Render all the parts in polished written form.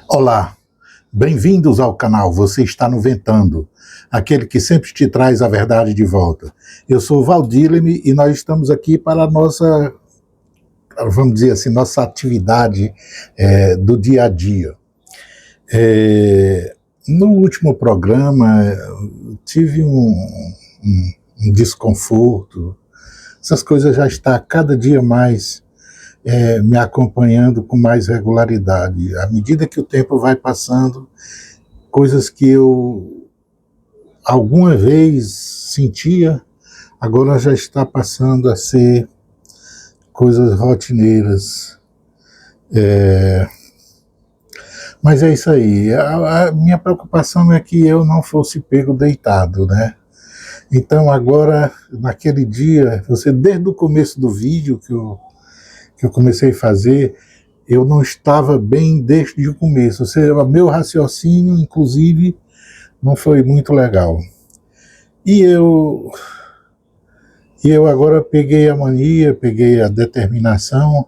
Olá, bem-vindos ao canal Você Está no Ventando, aquele que sempre te traz a verdade de volta. Eu sou o Valdileme e nós estamos aqui para a nossa, vamos dizer assim, nossa atividade do dia a dia. No último programa tive um desconforto, essas coisas já estão cada dia mais me acompanhando com mais regularidade. À medida que o tempo vai passando, coisas que eu alguma vez sentia, agora já está passando a ser coisas rotineiras. Mas é isso aí. A minha preocupação é que eu não fosse pego deitado, né? Então agora, naquele dia, desde o começo do vídeo que eu comecei a fazer, eu não estava bem desde o começo. Ou seja, meu raciocínio, inclusive, não foi muito legal. E eu agora peguei a mania, peguei a determinação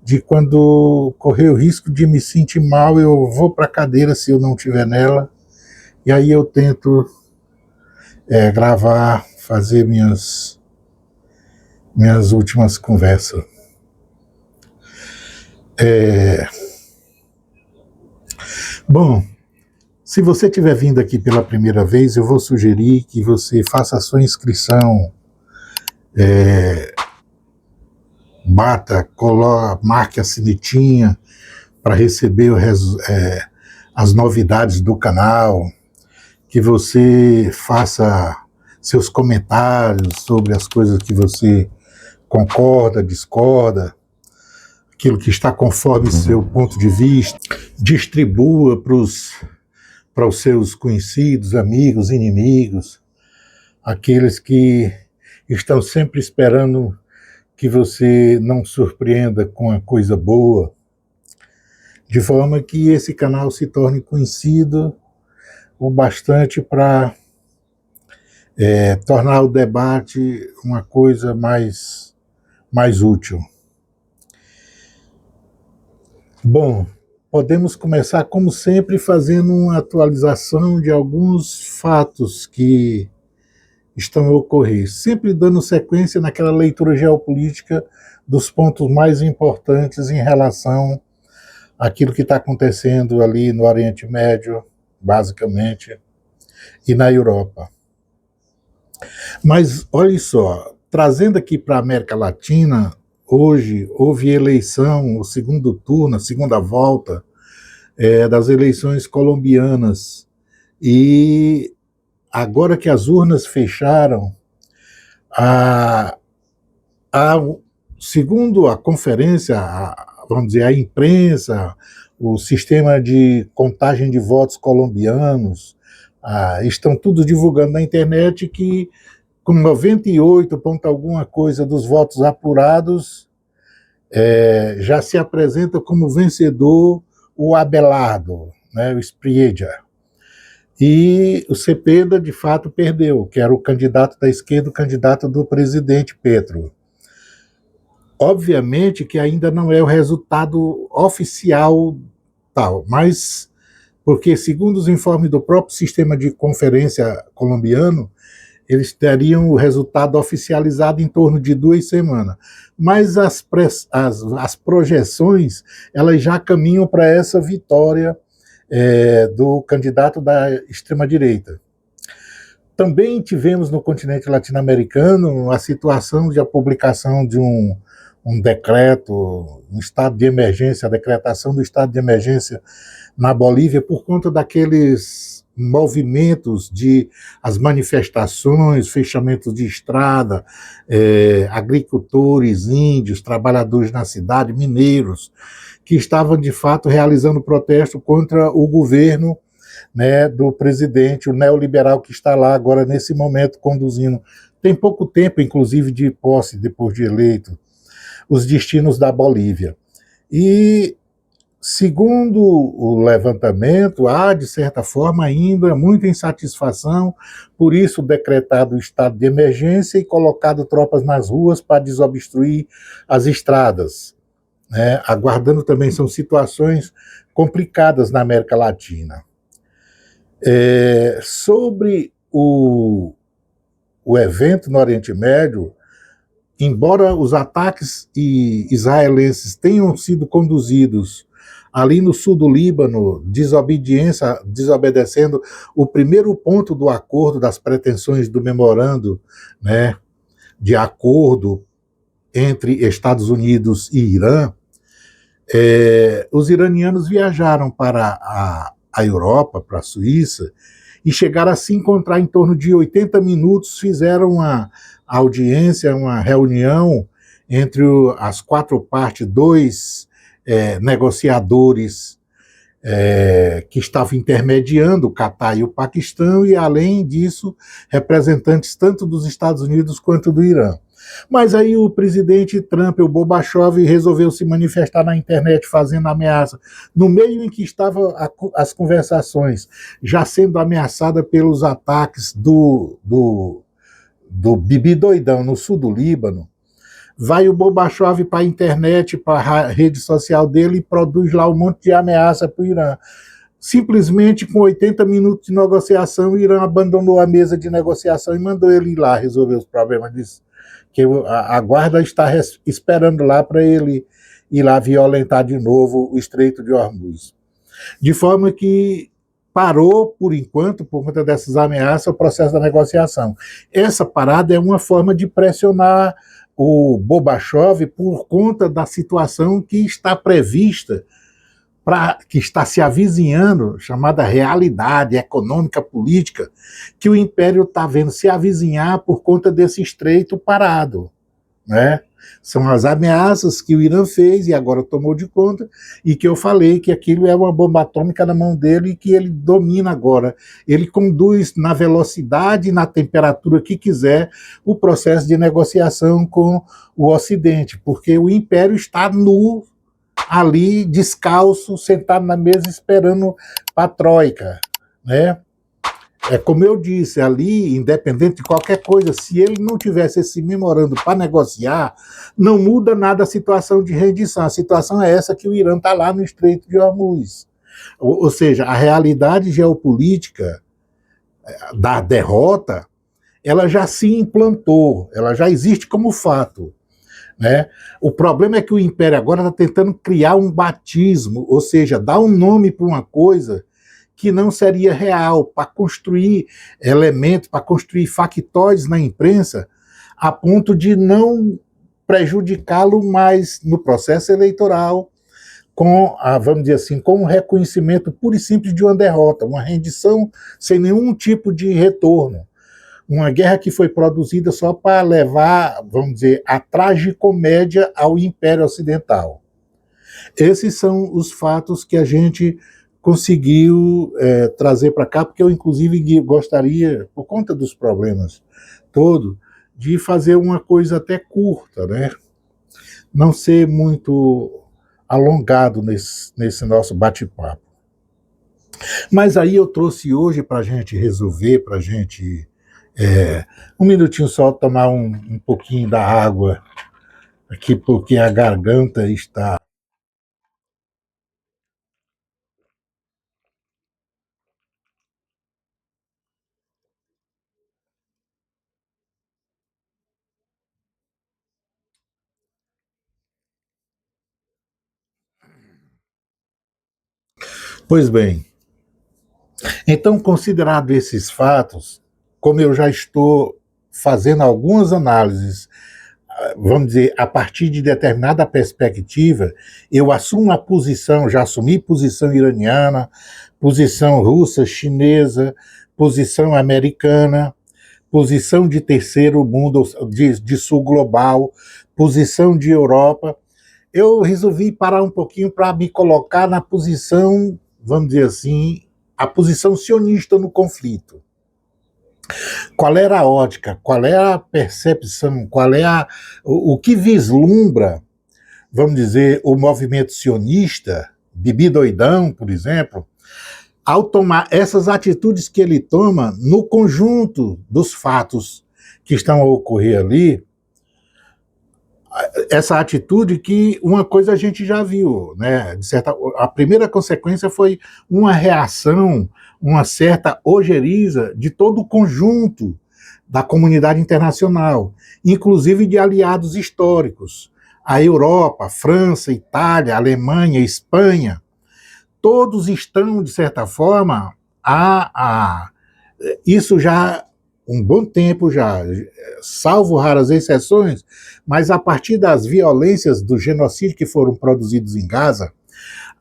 de quando correr o risco de me sentir mal, eu vou para a cadeira se eu não estiver nela, e aí eu tento gravar, fazer minhas últimas conversas. Bom, se você estiver vindo aqui pela primeira vez, eu vou sugerir que você faça a sua inscrição, marque a sinetinha para receber as novidades do canal, que você faça seus comentários sobre as coisas que você concorda, discorda, aquilo que está conforme seu ponto de vista, distribua para os seus conhecidos, amigos, inimigos, aqueles que estão sempre esperando que você não surpreenda com a coisa boa, de forma que esse canal se torne conhecido o bastante para tornar o debate uma coisa mais útil. Bom, podemos começar, como sempre, fazendo uma atualização de alguns fatos que estão a ocorrer, sempre dando sequência naquela leitura geopolítica dos pontos mais importantes em relação àquilo que está acontecendo ali no Oriente Médio, basicamente, e na Europa. Mas, olha só, trazendo aqui para a América Latina, hoje houve eleição, o segundo turno, a segunda volta das eleições colombianas. E agora que as urnas fecharam, segundo a conferência, vamos dizer, a imprensa, o sistema de contagem de votos colombianos, estão todos divulgando na internet que com 98 ponto alguma coisa dos votos apurados, já se apresenta como vencedor o Abelardo, né, o Espriella. E o Cepeda, de fato, perdeu, que era o candidato da esquerda, o candidato do presidente Petro. Obviamente que ainda não é o resultado oficial tal, mas porque, segundo os informes do próprio sistema de conferência colombiano, eles teriam o resultado oficializado em torno de 2 semanas. Mas as projeções, elas já caminham para essa vitória do candidato da extrema-direita. Também tivemos no continente latino-americano a situação de a publicação de um decreto, um estado de emergência, a decretação do estado de emergência na Bolívia por conta daqueles movimentos as manifestações, fechamentos de estrada, agricultores, índios, trabalhadores na cidade, mineiros, que estavam de fato realizando protesto contra o governo né, do presidente, o neoliberal que está lá agora nesse momento conduzindo, tem pouco tempo, inclusive, de posse, depois de eleito, os destinos da Bolívia. E, segundo o levantamento, há, de certa forma, ainda muita insatisfação, por isso decretado o estado de emergência e colocado tropas nas ruas para desobstruir as estradas, né? Aguardando também, são situações complicadas na América Latina. Sobre o evento no Oriente Médio, embora os ataques israelenses tenham sido conduzidos ali no sul do Líbano, desobedecendo o primeiro ponto do acordo, das pretensões do memorando, né, de acordo entre Estados Unidos e Irã, os iranianos viajaram para a Europa, para a Suíça, e chegaram a se encontrar em torno de 80 minutos, fizeram uma audiência, uma reunião entre as quatro partes, dois negociadores que estavam intermediando, o Catar e o Paquistão, e além disso, representantes tanto dos Estados Unidos quanto do Irã. Mas aí o presidente Trump, o Gorbachev, resolveu se manifestar na internet fazendo ameaça. No meio em que estavam as conversações, já sendo ameaçada pelos ataques do Bibi Doidão no sul do Líbano, vai o Gorbachev para a internet, para a rede social dele e produz lá um monte de ameaça para o Irã. Simplesmente com 80 minutos de negociação, o Irã abandonou a mesa de negociação e mandou ele ir lá resolver os problemas disso. Que a guarda está esperando lá para ele ir lá violentar de novo o Estreito de Hormuz. De forma que parou, por enquanto, por conta dessas ameaças, o processo da negociação. Essa parada é uma forma de pressionar o Gorbachev por conta da situação que está prevista, que está se avizinhando, chamada realidade econômica política, que o Império está vendo se avizinhar por conta desse estreito parado, né? São as ameaças que o Irã fez e agora tomou de conta, e que eu falei que aquilo é uma bomba atômica na mão dele e que ele domina agora. Ele conduz na velocidade e na temperatura que quiser o processo de negociação com o Ocidente, porque o Império está nu, ali, descalço, sentado na mesa, esperando a troika, né? É como eu disse, ali, independente de qualquer coisa, se ele não tivesse esse memorando para negociar, não muda nada a situação de rendição. A situação é essa, que o Irã está lá no Estreito de Hormuz. Ou seja, a realidade geopolítica da derrota, ela já se implantou, ela já existe como fato, né? O problema é que o Império agora está tentando criar um batismo, ou seja, dar um nome para uma coisa que não seria real, para construir elementos, para construir factóides na imprensa, a ponto de não prejudicá-lo mais no processo eleitoral, com vamos dizer assim, com um reconhecimento puro e simples de uma derrota, uma rendição sem nenhum tipo de retorno. Uma guerra que foi produzida só para levar, vamos dizer, a tragicomédia ao Império Ocidental. Esses são os fatos que a gente conseguiu trazer para cá, porque eu, inclusive, gostaria, por conta dos problemas todos, de fazer uma coisa até curta, né? Não ser muito alongado nesse nosso bate-papo. Mas aí eu trouxe hoje para a gente resolver, para a gente... um minutinho só, tomar um pouquinho da água aqui, porque a garganta está... Pois bem, então, considerado esses fatos, como eu já estou fazendo algumas análises, vamos dizer, a partir de determinada perspectiva, eu assumo a posição, já assumi posição iraniana, posição russa, chinesa, posição americana, posição de terceiro mundo, de sul global, posição de Europa. Eu resolvi parar um pouquinho para me colocar na posição, vamos dizer assim, a posição sionista no conflito. Qual era a ótica, qual é a percepção, qual é o que vislumbra, vamos dizer, o movimento sionista, Bibi Doidão, por exemplo, ao tomar essas atitudes que ele toma no conjunto dos fatos que estão a ocorrer ali, essa atitude que uma coisa a gente já viu, né? A primeira consequência foi uma reação, uma certa ojeriza de todo o conjunto da comunidade internacional, inclusive de aliados históricos, a Europa, França, Itália, Alemanha, Espanha, todos estão, de certa forma, isso já um bom tempo já, salvo raras exceções, mas a partir das violências do genocídio que foram produzidos em Gaza,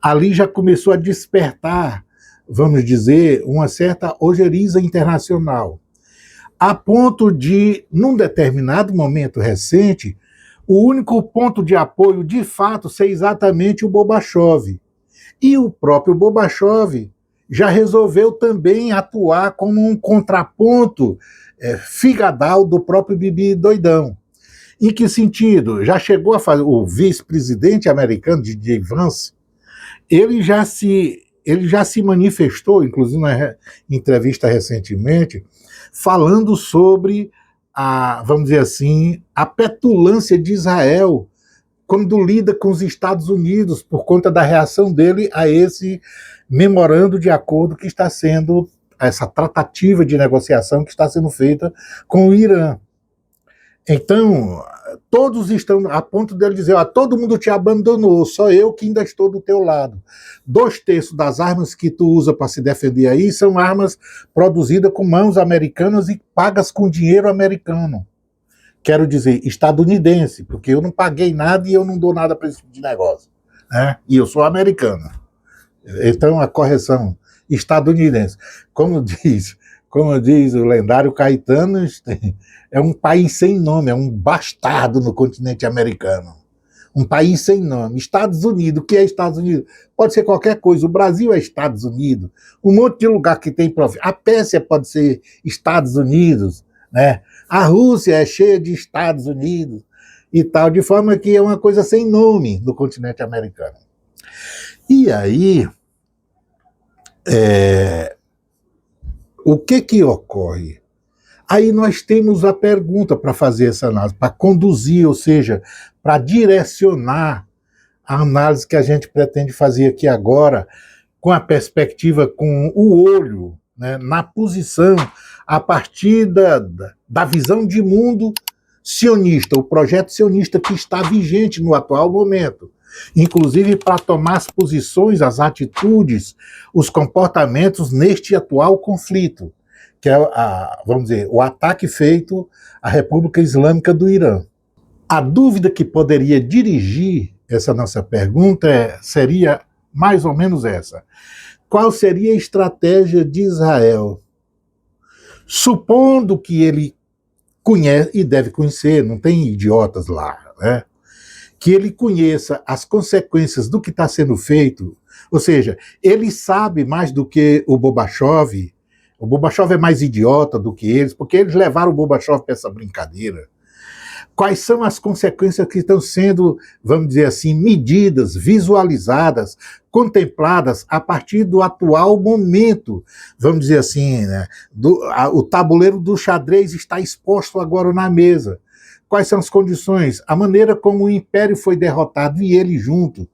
ali já começou a despertar, vamos dizer, uma certa ojeriza internacional, a ponto de, num determinado momento recente, o único ponto de apoio, de fato, ser exatamente o Gorbachev. E o próprio Gorbachev já resolveu também atuar como um contraponto figadal do próprio Bibi Doidão. Em que sentido? Já chegou a fazer o vice-presidente americano, J.D. Vance, ele já se manifestou, inclusive na entrevista recentemente, falando sobre vamos dizer assim, a petulância de Israel quando lida com os Estados Unidos por conta da reação dele a esse memorando de acordo que está sendo, essa tratativa de negociação que está sendo feita com o Irã. Então, todos estão a ponto dele dizer, todo mundo te abandonou, só eu que ainda estou do teu lado. 2/3 das armas que tu usa para se defender aí são armas produzidas com mãos americanas e pagas com dinheiro americano. Quero dizer, estadunidense, porque eu não paguei nada e eu não dou nada para esse tipo de negócio, né? E eu sou americano. Então, a correção, estadunidense. Como diz o lendário Caetano, é um país sem nome, é um bastardo no continente americano. Um país sem nome. Estados Unidos, o que é Estados Unidos? Pode ser qualquer coisa. O Brasil é Estados Unidos. Um monte de lugar que tem profissão. A Pérsia pode ser Estados Unidos, né? A Rússia é cheia de Estados Unidos e tal, de forma que é uma coisa sem nome no continente americano. E aí, o que ocorre? Aí nós temos a pergunta para fazer essa análise, para conduzir, ou seja, para direcionar a análise que a gente pretende fazer aqui agora, com a perspectiva, com o olho, né, na posição, a partir da visão de mundo sionista, o projeto sionista que está vigente no atual momento, inclusive para tomar as posições, as atitudes, os comportamentos neste atual conflito, que é, vamos dizer, o ataque feito à República Islâmica do Irã. A dúvida que poderia dirigir essa nossa pergunta seria mais ou menos essa. Qual seria a estratégia de Israel? Supondo que ele conhece, e deve conhecer, não tem idiotas lá, né? Que ele conheça as consequências do que está sendo feito, ou seja, ele sabe mais do que o Gorbachev. O Gorbachev é mais idiota do que eles, porque eles levaram o Gorbachev para essa brincadeira. Quais são as consequências que estão sendo, vamos dizer assim, medidas, visualizadas, contempladas a partir do atual momento, vamos dizer assim, né? O tabuleiro do xadrez está exposto agora na mesa. Quais são as condições? A maneira como o Império foi derrotado e ele junto.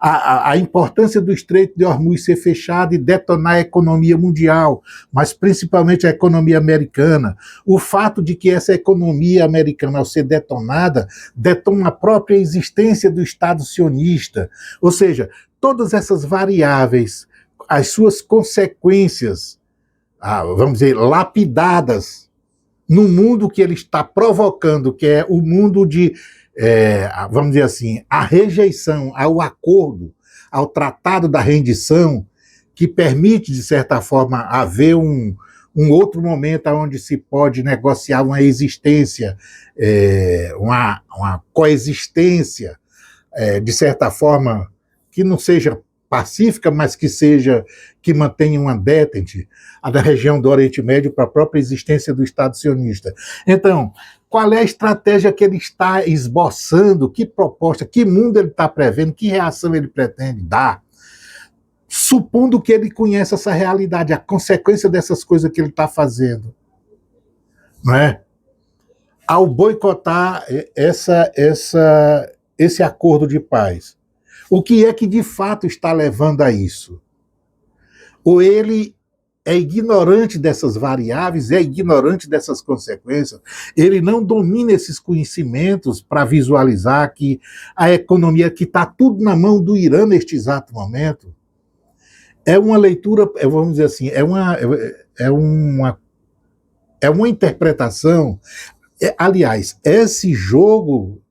A importância do Estreito de Hormuz ser fechado e detonar a economia mundial, mas principalmente a economia americana. O fato de que essa economia americana, ao ser detonada, detona a própria existência do Estado sionista. Ou seja, todas essas variáveis, as suas consequências, vamos dizer, lapidadas no mundo que ele está provocando, que é o mundo de vamos dizer assim, a rejeição ao acordo, ao tratado da rendição, que permite, de certa forma, haver um outro momento onde se pode negociar uma existência, uma coexistência, de certa forma, que não seja pacífica, mas que mantenha uma détente da região do Oriente Médio para a própria existência do Estado sionista. Então, qual é a estratégia que ele está esboçando, que proposta, que mundo ele está prevendo, que reação ele pretende dar, supondo que ele conhece essa realidade, a consequência dessas coisas que ele está fazendo, não é? Ao boicotar esse acordo de paz. O que é que de fato está levando a isso? Ou ele é ignorante dessas variáveis, é ignorante dessas consequências, ele não domina esses conhecimentos para visualizar que a economia, que está tudo na mão do Irã neste exato momento, é uma leitura, vamos dizer assim, é uma interpretação. Aliás, esse jogo,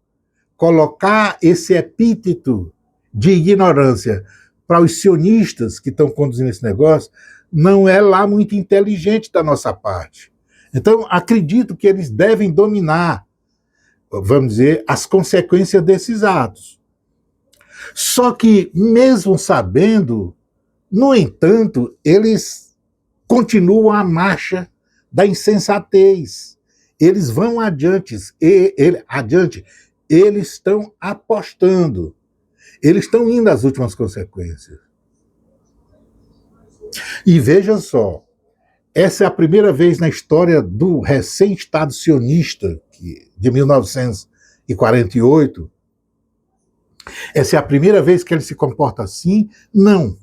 colocar esse epíteto de ignorância para os sionistas que estão conduzindo esse negócio, não é lá muito inteligente da nossa parte. Então, acredito que eles devem dominar, vamos dizer, as consequências desses atos. Só que, mesmo sabendo, no entanto, eles continuam a marcha da insensatez. Eles vão adiante, eles estão apostando, eles estão indo às últimas consequências. E veja só, essa é a primeira vez na história do recém-Estado sionista, de 1948, essa é a primeira vez que ele se comporta assim? Não.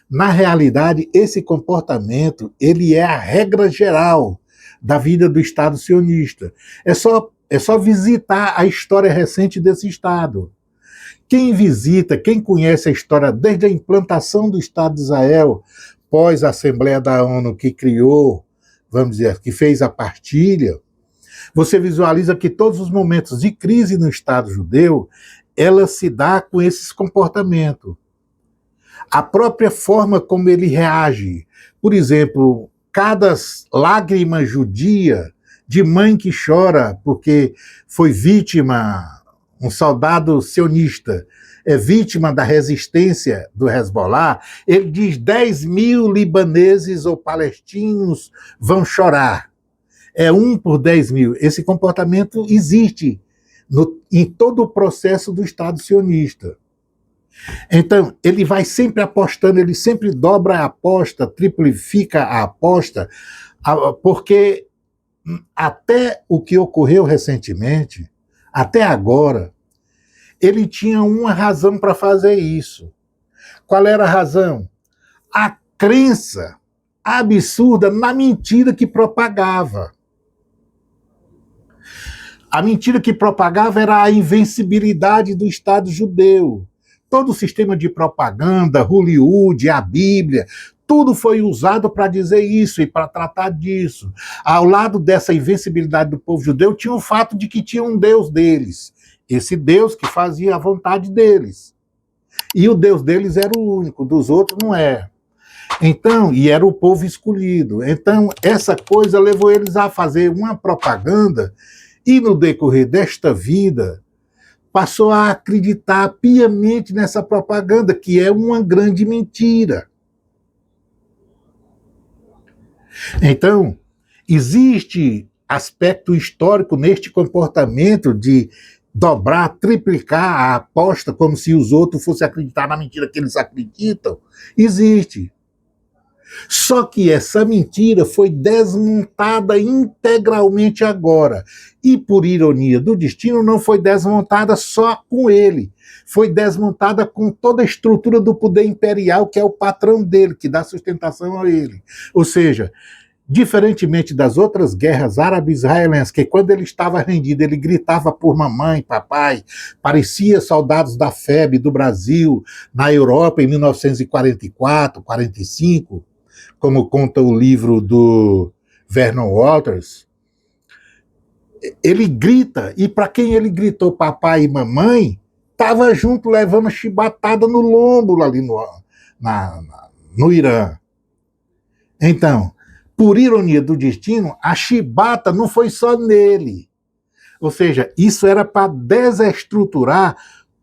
Na realidade, esse comportamento, ele é a regra geral da vida do Estado sionista. É só visitar a história recente desse Estado. Quem visita, quem conhece a história desde a implantação do Estado de Israel, pós a Assembleia da ONU que criou, vamos dizer, que fez a partilha, você visualiza que todos os momentos de crise no Estado judeu, ela se dá com esses comportamentos. A própria forma como ele reage, por exemplo, cada lágrima judia de mãe que chora porque foi vítima, um soldado sionista, é vítima da resistência do Hezbollah, ele diz 10.000 libaneses ou palestinos vão chorar. É 1 por 10.000. Esse comportamento existe em todo o processo do Estado sionista. Então, ele vai sempre apostando, ele sempre dobra a aposta, triplifica a aposta, porque até o que ocorreu recentemente, até agora, ele tinha uma razão para fazer isso. Qual era a razão? A crença absurda na mentira que propagava. A mentira que propagava era a invencibilidade do Estado judeu. Todo o sistema de propaganda, Hollywood, a Bíblia, tudo foi usado para dizer isso e para tratar disso. Ao lado dessa invencibilidade do povo judeu, tinha o fato de que tinha um Deus deles. Esse Deus que fazia a vontade deles. E o Deus deles era o único, dos outros não é. Então, e era o povo escolhido. Então, essa coisa levou eles a fazer uma propaganda e, no decorrer desta vida, passou a acreditar piamente nessa propaganda, que é uma grande mentira. Então, existe aspecto histórico neste comportamento de dobrar, triplicar a aposta como se os outros fossem acreditar na mentira que eles acreditam. Existe. Só que essa mentira foi desmontada integralmente agora. E, por ironia do destino, não foi desmontada só com ele. Foi desmontada com toda a estrutura do poder imperial, que é o patrão dele, que dá sustentação a ele. Ou seja, diferentemente das outras guerras árabe-israelenses, que quando ele estava rendido, ele gritava por mamãe, papai, parecia soldados da FEB do Brasil, na Europa, em 1944, 45, como conta o livro do Vernon Waters. Ele grita, e para quem ele gritou papai e mamãe, estava junto levando chibatada no lombo ali no Irã. Então, por ironia do destino, a chibata não foi só nele. Ou seja, isso era para desestruturar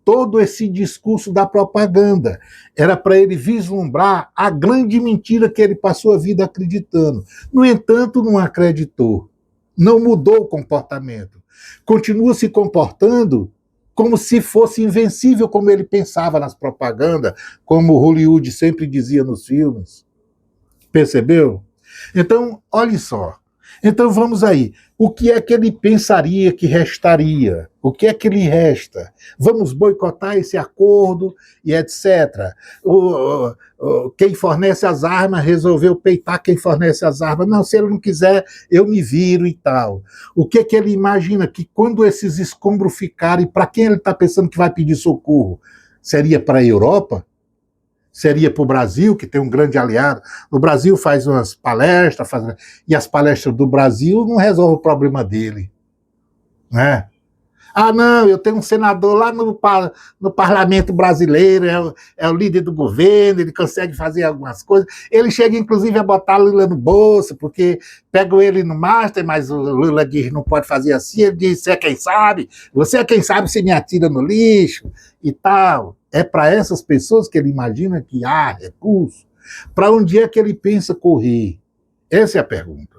todo esse discurso da propaganda. Era para ele vislumbrar a grande mentira que ele passou a vida acreditando. No entanto, não acreditou. Não mudou o comportamento. Continua se comportando como se fosse invencível, como ele pensava nas propagandas, como Hollywood sempre dizia nos filmes. Percebeu? Então, olhe só. Então vamos aí. O que é que ele pensaria que restaria? O que é que lhe resta? Vamos boicotar esse acordo e etc. Quem fornece as armas resolveu peitar quem fornece as armas. Não, se ele não quiser, eu me viro e tal. O que é que ele imagina? Que quando esses escombros ficarem, para quem ele está pensando que vai pedir socorro? Seria para a Europa? Seria para o Brasil, que tem um grande aliado. O Brasil faz umas palestras, e as palestras do Brasil não resolvem o problema dele. Né? Ah, não, eu tenho um senador lá no parlamento brasileiro, é o líder do governo, ele consegue fazer algumas coisas. Ele chega, inclusive, a botar Lula no bolso, porque pegam ele no master, mas o Lula diz não pode fazer assim, ele diz, você é quem sabe se me atira no lixo e tal. É para essas pessoas que ele imagina que há recurso? Para onde é que ele pensa correr? Essa é a pergunta.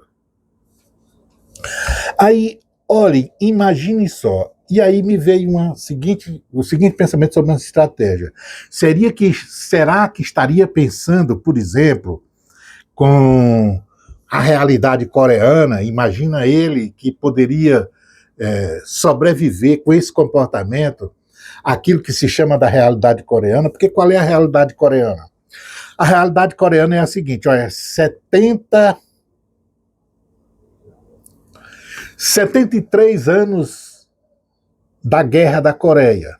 Aí, olhem, imagine só. E aí me veio o seguinte pensamento sobre uma estratégia. Será que estaria pensando, por exemplo, com a realidade coreana? Imagina ele que poderia sobreviver com esse comportamento, aquilo que se chama da realidade coreana, porque qual é a realidade coreana? A realidade coreana é a seguinte, olha, 73 anos da Guerra da Coreia.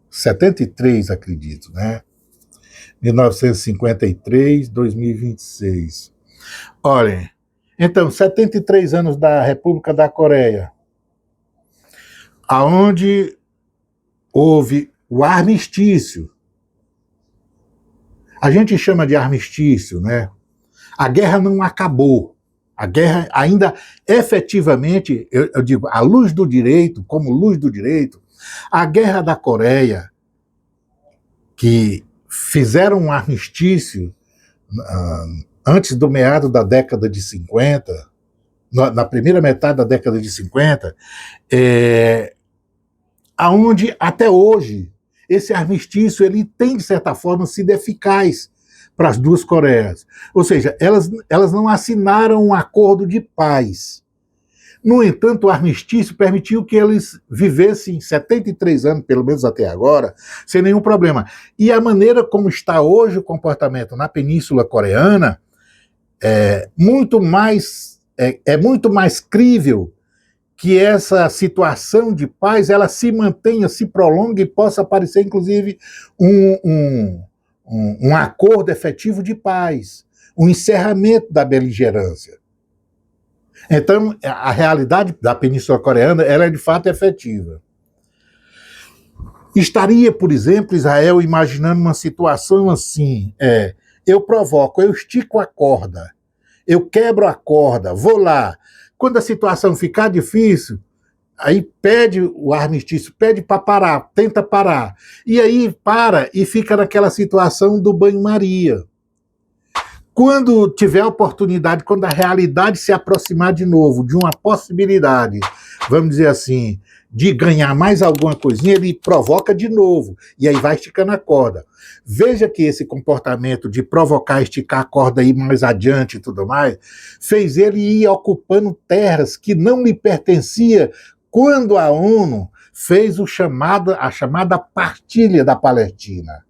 73, acredito, né? 1953, 2026. Olhem, então, 73 anos da República da Coreia, aonde houve o armistício. A gente chama de armistício, né? A guerra não acabou. A guerra ainda, efetivamente, eu digo, à luz do direito, como luz do direito, a Guerra da Coreia, que fizeram um armistício antes do meado da década de 50, na primeira metade da década de 50, aonde até hoje esse armistício ele tem, de certa forma, sido eficaz para as duas Coreias. Ou seja, elas não assinaram um acordo de paz. No entanto, o armistício permitiu que eles vivessem 73 anos, pelo menos até agora, sem nenhum problema. E a maneira como está hoje o comportamento na Península Coreana é muito mais crível que essa situação de paz ela se mantenha, se prolongue e possa aparecer, inclusive, um acordo efetivo de paz, um encerramento da beligerância. Então, a realidade da Península Coreana ela é de fato efetiva. Estaria, por exemplo, Israel imaginando uma situação assim, eu provoco, eu estico a corda, eu quebro a corda, vou lá. Quando a situação ficar difícil, aí pede o armistício, pede para parar, tenta parar. E aí para e fica naquela situação do banho-maria. Quando tiver a oportunidade, quando a realidade se aproximar de novo de uma possibilidade, vamos dizer assim, de ganhar mais alguma coisinha, ele provoca de novo, e aí vai esticando a corda. Veja que esse comportamento de provocar, esticar a corda aí mais adiante e tudo mais, fez ele ir ocupando terras que não lhe pertencia quando a ONU fez a chamada partilha da Palestina.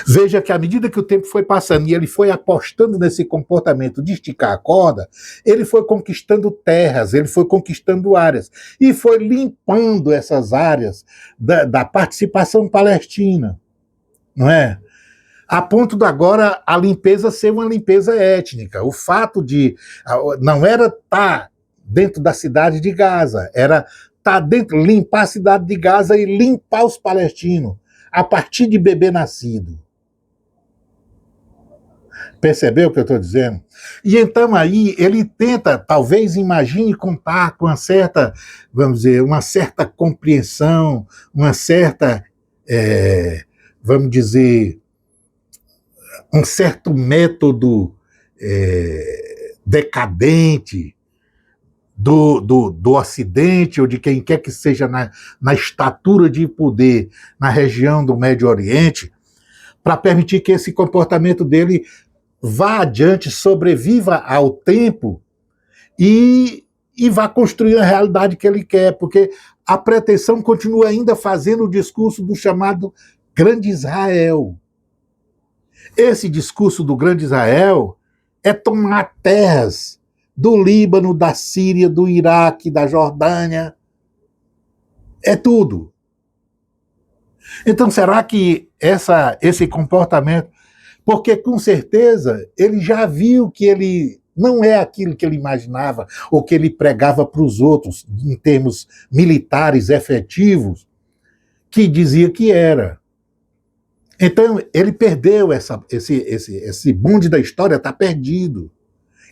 Veja que à medida que o tempo foi passando e ele foi apostando nesse comportamento de esticar a corda, ele foi conquistando terras, ele foi conquistando áreas e foi limpando essas áreas da participação palestina, não é? A ponto de agora a limpeza ser uma limpeza étnica. O fato de não era estar dentro da cidade de Gaza, era estar dentro, limpar a cidade de Gaza e limpar os palestinos a partir de bebê nascido. Percebeu o que eu estou dizendo? E então aí ele tenta, talvez imagine contar com uma certa, vamos dizer, uma certa compreensão, uma certa, é, vamos dizer, um certo método decadente do Ocidente ou de quem quer que seja na estatura de poder na região do Médio Oriente, para permitir que esse comportamento dele vá adiante, sobreviva ao tempo e vá construir a realidade que ele quer, porque a pretensão continua ainda fazendo o discurso do chamado Grande Israel. Esse discurso do Grande Israel é tomar terras do Líbano, da Síria, do Iraque, da Jordânia. É tudo. Então, será que esse comportamento... Porque, com certeza, ele já viu que ele não é aquilo que ele imaginava ou que ele pregava para os outros, em termos militares efetivos, que dizia que era. Então, ele perdeu esse bonde da história, está perdido.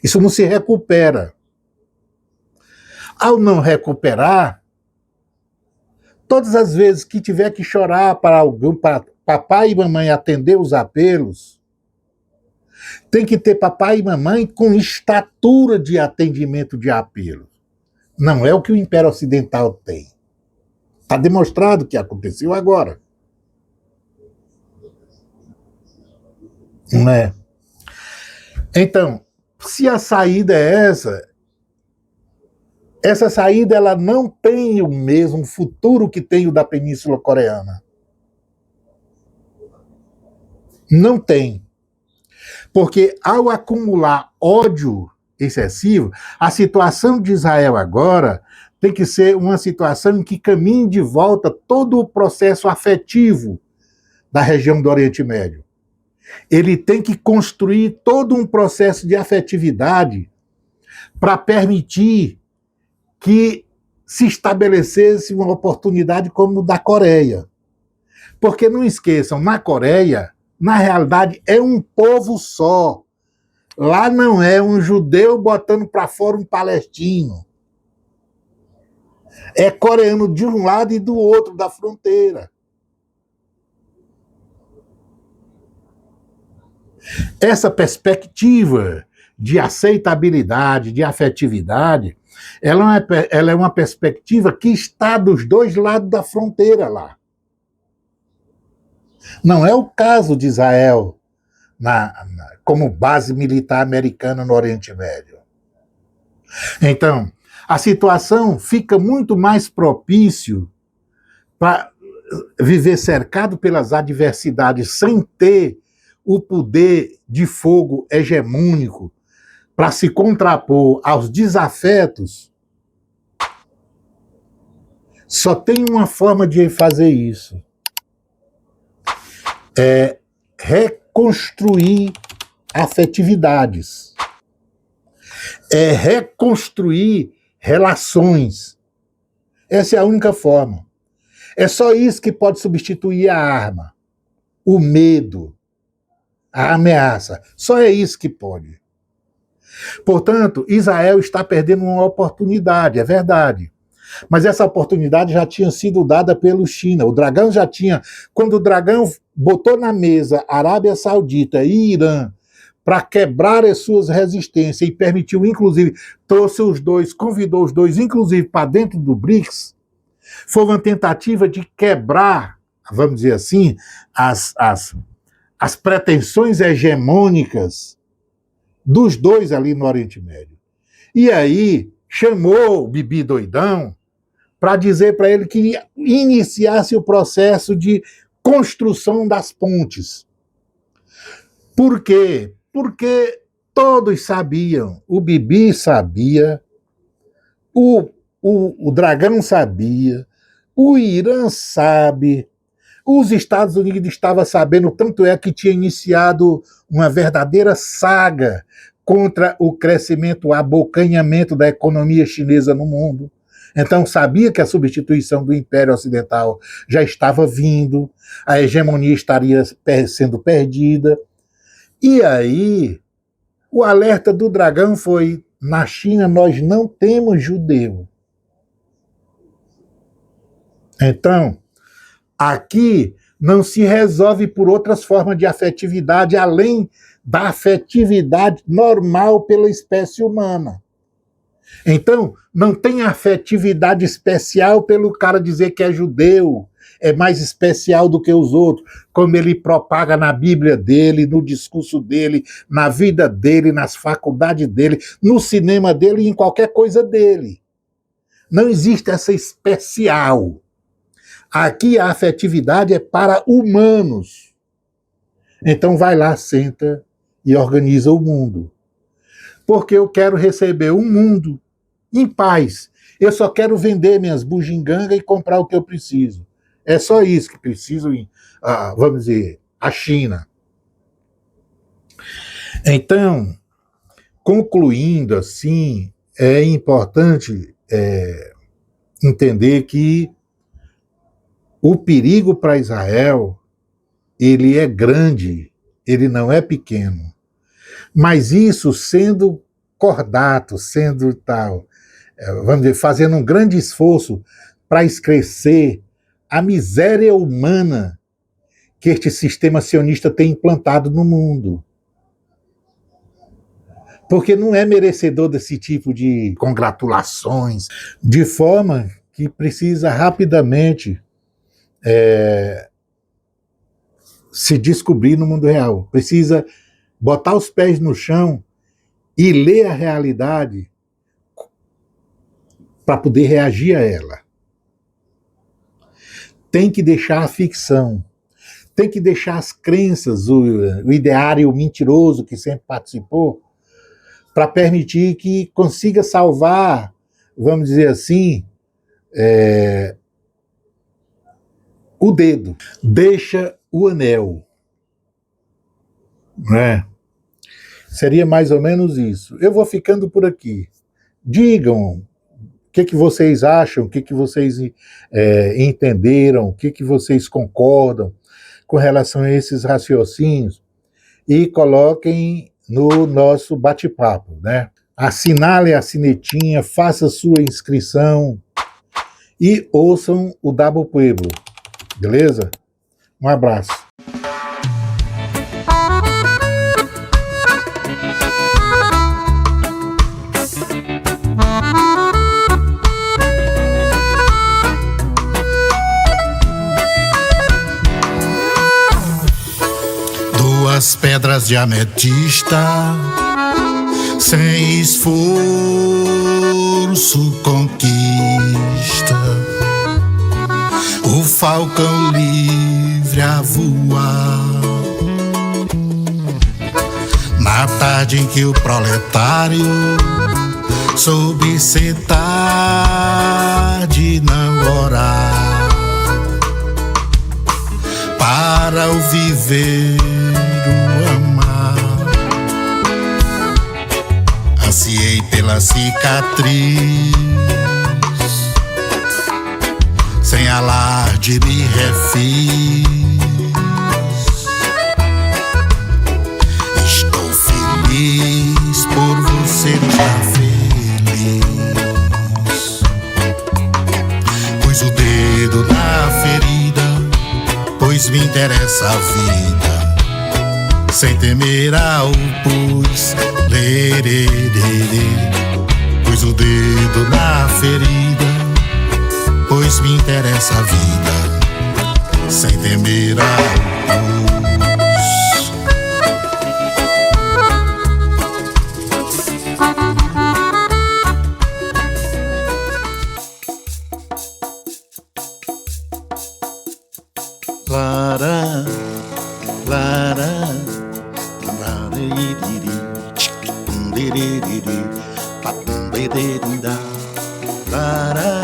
Isso não se recupera. Ao não recuperar, todas as vezes que tiver que chorar para algum, para papai e mamãe atender os apelos, tem que ter papai e mamãe com estatura de atendimento de apelo. Não é o que o Império Ocidental tem. Está demonstrado que aconteceu agora. Não é? Então, se a saída é essa saída ela não tem o mesmo futuro que tem o da Península Coreana. Não tem. Porque ao acumular ódio excessivo, a situação de Israel agora tem que ser uma situação em que caminhe de volta todo o processo afetivo da região do Oriente Médio. Ele tem que construir todo um processo de afetividade para permitir que se estabelecesse uma oportunidade como da Coreia. Porque não esqueçam, na Coreia, na realidade, é um povo só. Lá não é um judeu botando para fora um palestino. É coreano de um lado e do outro da fronteira. Essa perspectiva de aceitabilidade, de afetividade, ela é uma perspectiva que está dos dois lados da fronteira lá. Não é o caso de Israel como base militar americana no Oriente Médio. Então, a situação fica muito mais propício para viver cercado pelas adversidades sem ter o poder de fogo hegemônico para se contrapor aos desafetos. Só tem uma forma de fazer isso. É reconstruir afetividades. É reconstruir relações. Essa é a única forma. É só isso que pode substituir a arma, o medo, a ameaça. Só é isso que pode. Portanto, Israel está perdendo uma oportunidade, é verdade. Mas essa oportunidade já tinha sido dada pelo China. O Dragão já tinha... Quando o Dragão botou na mesa Arábia Saudita e Irã para quebrar as suas resistências e permitiu, inclusive, trouxe os dois, convidou os dois, inclusive, para dentro do BRICS, foi uma tentativa de quebrar, vamos dizer assim, as pretensões hegemônicas dos dois ali no Oriente Médio. E aí chamou o Bibi doidão para dizer para ele que iniciasse o processo de construção das pontes. Por quê? Porque todos sabiam, o Bibi sabia, o Dragão sabia, o Irã sabe, os Estados Unidos estavam sabendo, tanto é que tinha iniciado uma verdadeira saga contra o crescimento, o abocanhamento da economia chinesa no mundo. Então sabia que a substituição do Império Ocidental já estava vindo, a hegemonia estaria sendo perdida. E aí, o alerta do dragão foi: na China nós não temos judeu. Então, aqui não se resolve por outras formas de afetividade, além da afetividade normal pela espécie humana. Então, não tem afetividade especial pelo cara dizer que é judeu, é mais especial do que os outros, como ele propaga na Bíblia dele, no discurso dele, na vida dele, nas faculdades dele, no cinema dele e em qualquer coisa dele. Não existe essa especial. Aqui a afetividade é para humanos. Então vai lá, senta e organiza o mundo. Porque eu quero receber um mundo em paz. Eu só quero vender minhas bugigangas e comprar o que eu preciso. É só isso que preciso, vamos dizer, a China. Então, concluindo assim, é importante entender que o perigo para Israel, ele é grande, ele não é pequeno. Mas isso sendo cordato, sendo tal, vamos dizer, fazendo um grande esforço para esclarecer a miséria humana que este sistema sionista tem implantado no mundo. Porque não é merecedor desse tipo de congratulações, de forma que precisa rapidamente se descobrir no mundo real. Precisa botar os pés no chão e ler a realidade para poder reagir a ela. Tem que deixar a ficção, tem que deixar as crenças, o ideário mentiroso que sempre participou, para permitir que consiga salvar, vamos dizer assim, o dedo. Deixa o anel. Né? Seria mais ou menos isso. Eu vou ficando por aqui. Digam o que vocês acham, o que vocês entenderam, o que vocês concordam com relação a esses raciocínios e coloquem no nosso bate-papo, né? Assinale a sinetinha, faça sua inscrição e ouçam o Dabo Pueblo, beleza? Um abraço. Duas pedras de ametista, sem esforço conquista o falcão livre a voar. Na tarde em que o proletário soube sentar de não orar para o viver, o amar. Ansiei pela cicatriz, sem alarde me refiz. Estou feliz por você estar feliz. Pus o dedo na ferida, pois me interessa a vida, sem temer ao pus. Pus o dedo na ferida, pois me interessa a vida, sem temer ao pus. Lara, lara, lara,